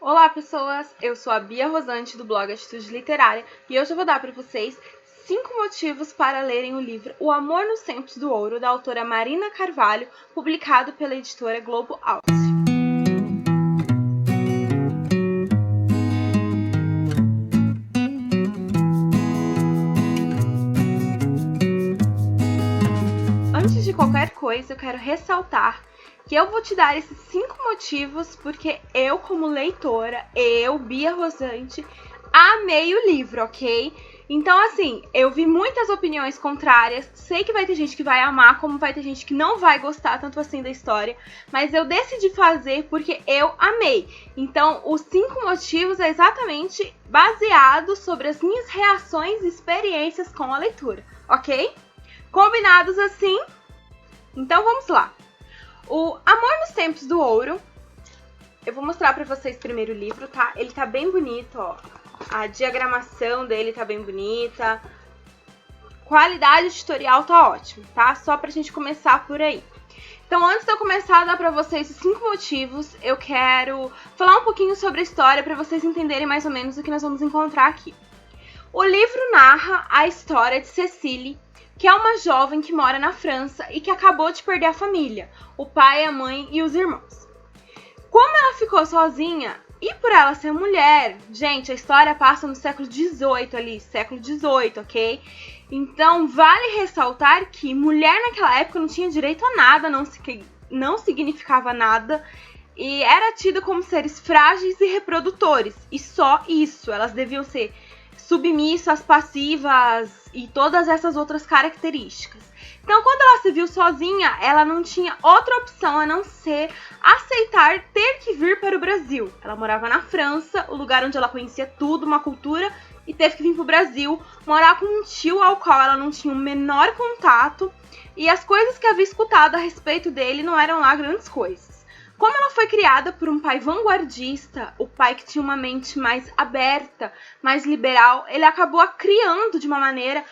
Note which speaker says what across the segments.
Speaker 1: Olá, pessoas! Eu sou a Bia Rosante, do blog Atitude Literária, e hoje eu vou dar para vocês 5 motivos para lerem o livro O Amor nos Tempos do Ouro, da autora Marina Carvalho, publicado pela editora Globo Out. Antes de qualquer coisa, eu quero ressaltar que eu vou te dar esses 5 motivos porque eu, como leitora, Bia Rosante, amei o livro, ok? Então, assim, eu vi muitas opiniões contrárias, sei que vai ter gente que vai amar, como vai ter gente que não vai gostar tanto assim da história, mas eu decidi fazer porque eu amei. Então, os 5 motivos é exatamente baseado sobre as minhas reações e experiências com a leitura, ok? Combinados assim? Então, vamos lá. O Amor nos Tempos do Ouro, eu vou mostrar pra vocês primeiro o livro, tá? Ele tá bem bonito, ó. A diagramação dele tá bem bonita. Qualidade editorial tá ótima, tá? Só pra gente começar por aí. Então, antes de eu começar a dar pra vocês os 5 motivos, eu quero falar um pouquinho sobre a história pra vocês entenderem mais ou menos o que nós vamos encontrar aqui. O livro narra a história de Cecile, que é uma jovem que mora na França e que acabou de perder a família, o pai, a mãe e os irmãos. Como ela ficou sozinha, e por ela ser mulher, gente, a história passa no século XVIII ali, século XVIII, ok? Então, vale ressaltar que mulher naquela época não tinha direito a nada, não significava nada, e era tida como seres frágeis e reprodutores, e só isso, elas deviam ser submissas, passivas e todas essas outras características. Então, quando ela se viu sozinha, ela não tinha outra opção a não ser aceitar ter que vir para o Brasil. Ela morava na França, o lugar onde ela conhecia tudo, uma cultura, e teve que vir para o Brasil, morar com um tio ao qual ela não tinha o menor contato, e as coisas que havia escutado a respeito dele não eram lá grandes coisas. Como ela foi criada por um pai vanguardista, o pai que tinha uma mente mais aberta, mais liberal, ele acabou a criando de uma maneira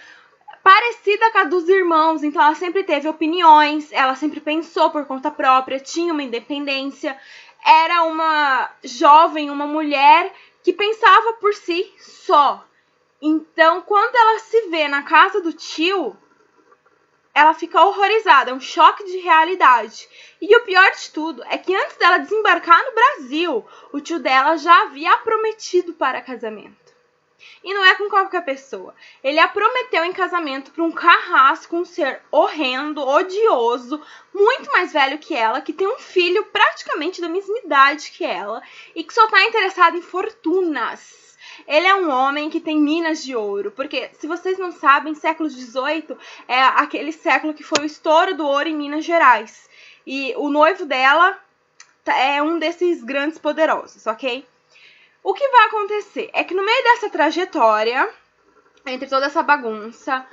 Speaker 1: parecida com a dos irmãos. Então ela sempre teve opiniões, ela sempre pensou por conta própria, tinha uma independência, era uma jovem, uma mulher que pensava por si só. Então, quando ela se vê na casa do tio, ela fica horrorizada, é um choque de realidade. E o pior de tudo é que antes dela desembarcar no Brasil, o tio dela já havia a prometido para casamento. E não é com qualquer pessoa. Ele a prometeu em casamento para um carrasco, um ser horrendo, odioso, muito mais velho que ela, que tem um filho praticamente da mesma idade que ela e que só está interessado em fortunas. Ele é um homem que tem minas de ouro, porque, se vocês não sabem, século XVIII é aquele século que foi o estouro do ouro em Minas Gerais. E o noivo dela é um desses grandes poderosos, ok? O que vai acontecer é que no meio dessa trajetória, entre toda essa bagunça,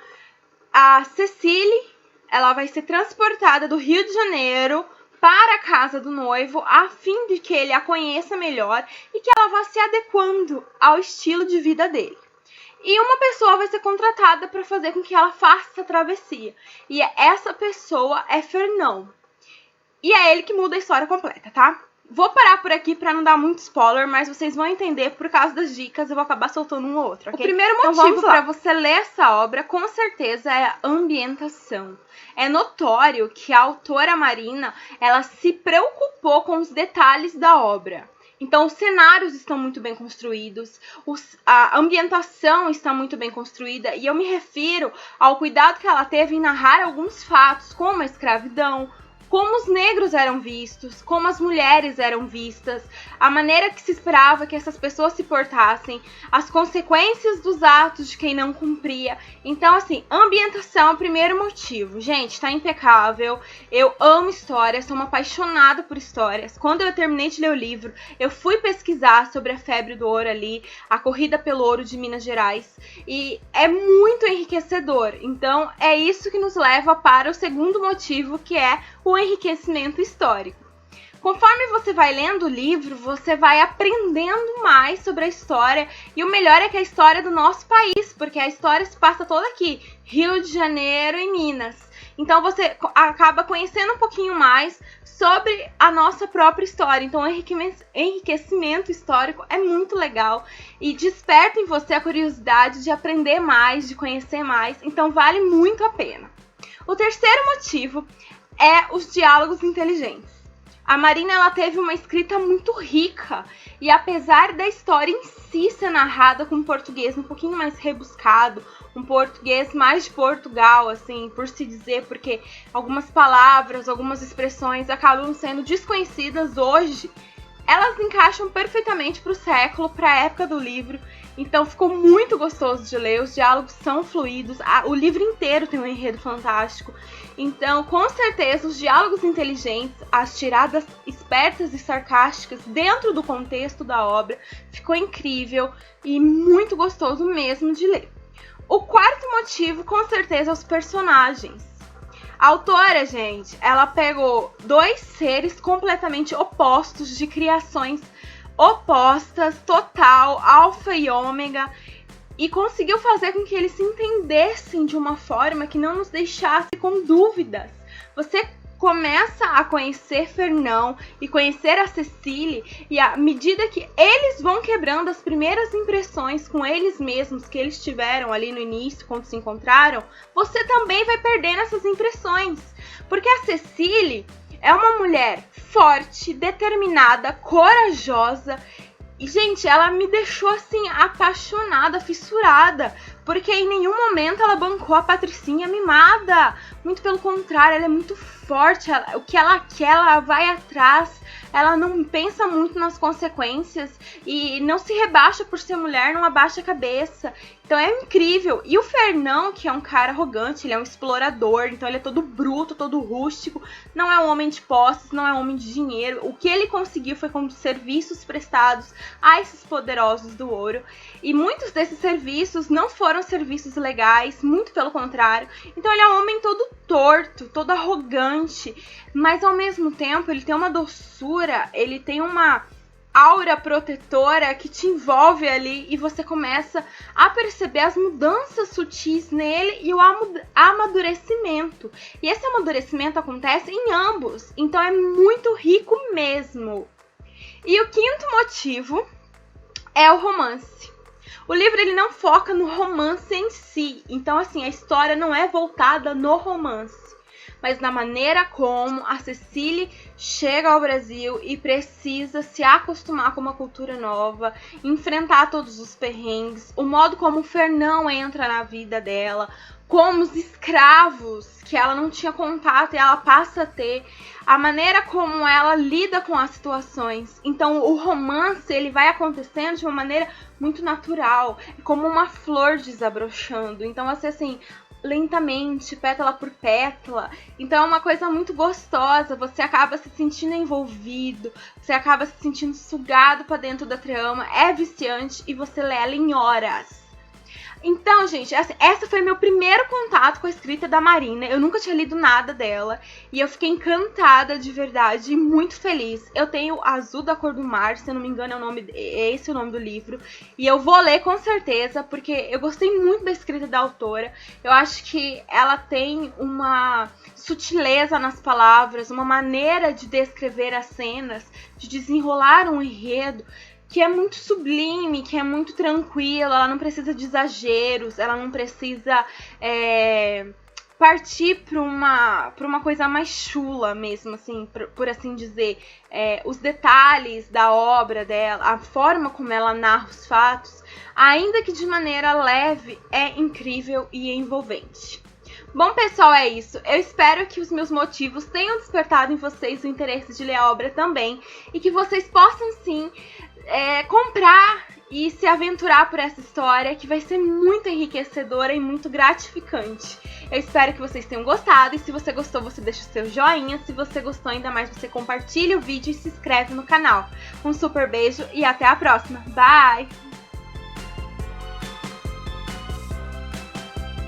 Speaker 1: a Cecile, ela vai ser transportada do Rio de Janeiro para a casa do noivo, a fim de que ele a conheça melhor e que ela vá se adequando ao estilo de vida dele. E uma pessoa vai ser contratada para fazer com que ela faça essa travessia. E essa pessoa é Fernão. E é ele que muda a história completa, tá? Vou parar por aqui para não dar muito spoiler, mas vocês vão entender por causa das dicas, eu vou acabar soltando um ou outro, ok? O primeiro motivo para você ler essa obra, com certeza, é a ambientação. É notório que a autora Marina, ela se preocupou com os detalhes da obra. Então, os cenários estão muito bem construídos, a ambientação está muito bem construída, e eu me refiro ao cuidado que ela teve em narrar alguns fatos, como a escravidão, como os negros eram vistos, como as mulheres eram vistas, a maneira que se esperava que essas pessoas se portassem, as consequências dos atos de quem não cumpria. Então, assim, ambientação é o primeiro motivo. Gente, tá impecável. Eu amo histórias, sou uma apaixonada por histórias. Quando eu terminei de ler o livro, eu fui pesquisar sobre a febre do ouro ali, a corrida pelo ouro de Minas Gerais, e é muito enriquecedor. Então, é isso que nos leva para o segundo motivo, que é o enriquecimento histórico. Conforme você vai lendo o livro, você vai aprendendo mais sobre a história, e o melhor é que a história é do nosso país, porque a história se passa toda aqui, Rio de Janeiro e Minas. Então você acaba conhecendo um pouquinho mais sobre a nossa própria história. Então, o enriquecimento histórico é muito legal e desperta em você a curiosidade de aprender mais, de conhecer mais. Então, vale muito a pena. O terceiro motivo é os diálogos inteligentes. A Marina, ela teve uma escrita muito rica e apesar da história em si ser narrada com um português um pouquinho mais rebuscado, um português mais de Portugal, assim, por se dizer, porque algumas palavras, algumas expressões acabam sendo desconhecidas hoje, elas encaixam perfeitamente para o século, para a época do livro. Então ficou muito gostoso de ler, os diálogos são fluidos, o livro inteiro tem um enredo fantástico. Então, com certeza, os diálogos inteligentes, as tiradas espertas e sarcásticas dentro do contexto da obra, ficou incrível e muito gostoso mesmo de ler. O quarto motivo, com certeza, é os personagens. A autora, gente, ela pegou dois seres completamente opostos, de criações opostas, total, alfa e ômega, e conseguiu fazer com que eles se entendessem de uma forma que não nos deixasse com dúvidas. Você começa a conhecer Fernão e conhecer a Cecília, e à medida que eles vão quebrando as primeiras impressões com eles mesmos que eles tiveram ali no início, quando se encontraram, você também vai perdendo essas impressões. Porque a Cecília é uma mulher forte, determinada, corajosa. E, gente, ela me deixou, assim, apaixonada, fissurada. Porque em nenhum momento ela bancou a Patricinha mimada. Muito pelo contrário, ela é muito forte. O que ela quer, ela vai atrás. Ela não pensa muito nas consequências. E não se rebaixa por ser mulher, não abaixa a cabeça. Então é incrível. E o Fernão, que é um cara arrogante, ele é um explorador. Então ele é todo bruto, todo rústico. Não é um homem de posses, não é um homem de dinheiro. O que ele conseguiu foi com serviços prestados a esses poderosos do ouro. E muitos desses serviços não foram serviços legais, muito pelo contrário. Então ele é um homem todo torto, todo arrogante. Mas ao mesmo tempo ele tem uma doçura, ele tem uma aura protetora que te envolve ali e você começa a perceber as mudanças sutis nele e o amadurecimento. E esse amadurecimento acontece em ambos, então é muito rico mesmo. E o quinto motivo é o romance. O livro ele não foca no romance em si, então assim, a história não é voltada no romance, mas na maneira como a Cecília chega ao Brasil e precisa se acostumar com uma cultura nova, enfrentar todos os perrengues, o modo como o Fernão entra na vida dela, como os escravos que ela não tinha contato e ela passa a ter, a maneira como ela lida com as situações. Então o romance ele vai acontecendo de uma maneira muito natural, como uma flor desabrochando. Então assim, lentamente, pétala por pétala. Então é uma coisa muito gostosa, você acaba se sentindo envolvido, você acaba se sentindo sugado para dentro da trama, é viciante e você lê ela em horas. Então, gente, essa foi meu primeiro contato com a escrita da Marina. Eu nunca tinha lido nada dela e eu fiquei encantada de verdade e muito feliz. Eu tenho Azul da Cor do Mar, se eu não me engano é esse o nome do livro. E eu vou ler com certeza, porque eu gostei muito da escrita da autora. Eu acho que ela tem uma sutileza nas palavras, uma maneira de descrever as cenas, de desenrolar um enredo que é muito sublime, que é muito tranquila, ela não precisa de exageros, ela não precisa partir para uma coisa mais chula mesmo, assim, por assim dizer. Os detalhes da obra dela, a forma como ela narra os fatos, ainda que de maneira leve, é incrível e envolvente. Bom, pessoal, é isso. Eu espero que os meus motivos tenham despertado em vocês o interesse de ler a obra também e que vocês possam, sim, comprar e se aventurar por essa história que vai ser muito enriquecedora e muito gratificante. Eu espero que vocês tenham gostado e se você gostou, você deixa o seu joinha. Se você gostou ainda mais, você compartilha o vídeo e se inscreve no canal. Um super beijo e até a próxima. Bye!